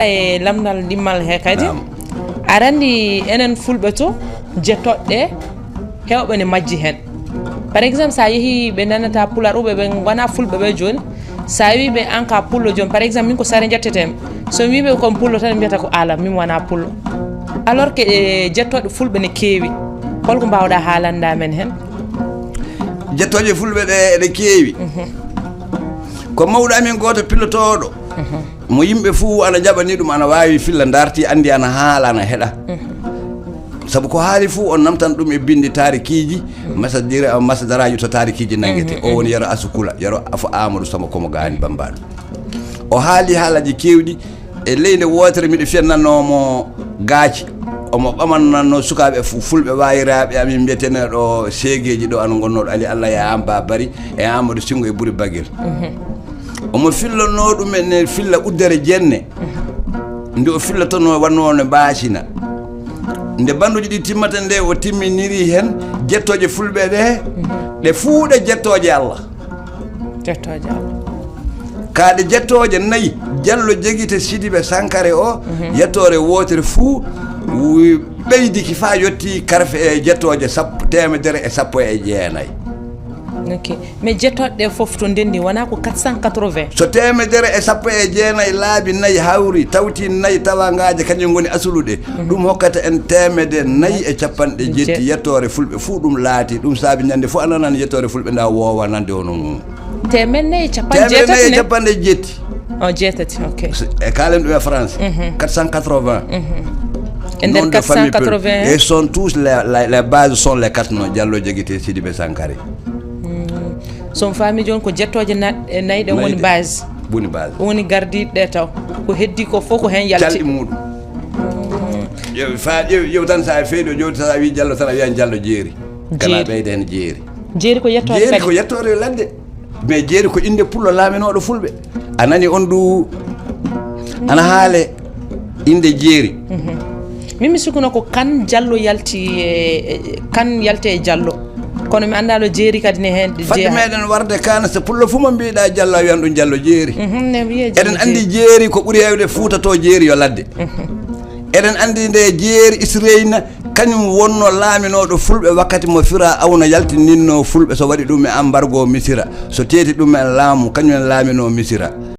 e lamdal dimmal he kadi arandi enen fulbe to jettodde hewbe ne majji hen par exemple sa yehi be nanata pular ube be wana fulbe be joni sa wi be anka pullo joni par exemple min ko sare jettetem so wi be ko pullo tan biata ko ala min wana pullo alors que jettodde fulbe ne kewi holko bawda halanda men hen jettoje fulbe de kewi ko mawda min goto pilotodo mo yimbe fu ana jabani dum ana wawi filla darti andi ana haala ana heda sabu ko haali fu on namtan dum e bindi tarikiji masadaraaju to tarikiji nangete o woni yaro asukula yaro afu amadou sama ko mo gaani bambado o haali haalaji kewdi e leyde wotere mi de fennano mo gaaci o mo bamanno sukaabe fu fulbe wayiraabe amin betene do segeji do an gonnodo ali Allah ya amba bari e amadou singo e buri bagel omo fillono dum en filla uddere jenne nde o fillatono wanno ne baasina nde banduji di timmata nde o timminiri hen jettoje fulbe de fuude jettoje Allah kaade jettoje nayi jallo jegite sidibe sankare o yettore wotere fu beydi ki fa yotti karfe e jettoje temedere e sappo e jeenay. Ok, mais jettode fof to ndendi wana ko 480 so temedere e sappo e jeenay laabi nayi hawri tawti nayi tawangaaje kanyum ngoni asulude dum hokkata en temede nayi e capande jetti yettore fulbe fu dum laati dum saabi nyande fu ananan yettore fulbe nda wowa nande hono temene e capande jetti o jettati ok e kalen dum e France 480 et 480 et sont tous les bases sont les quatre no jallo jegite Sidibé Sankare son famille jon ko jettoje nayi de woni base woni gardiide taw ko heddi ko foko hen yalti jaldi mudum yow tan sa feedo jodi sa wi jallo tan wi an jallo jeeri kala beyde en jeeri ko yettore ladde mais jeeri ko inde pullo laaminodo fulbe anani on du ana haale inde jeeri mimi sukuno ko kan jallo yalti kan yalte jallo kono mi andalo jeeri kadi ne hen fadde meden warde kana so pullo fu mo biida jallo wi andum jallo jeeri eden andi jeeri ko buri hewde fuutato jeeri yo ladde eden andi nde jeeri israina kanyum wonno laaminodo fulbe wakkati mo fira awno yalti ninno fulbe so wadi dum e embargo misira so teti dum en laamu kanyum laamino misira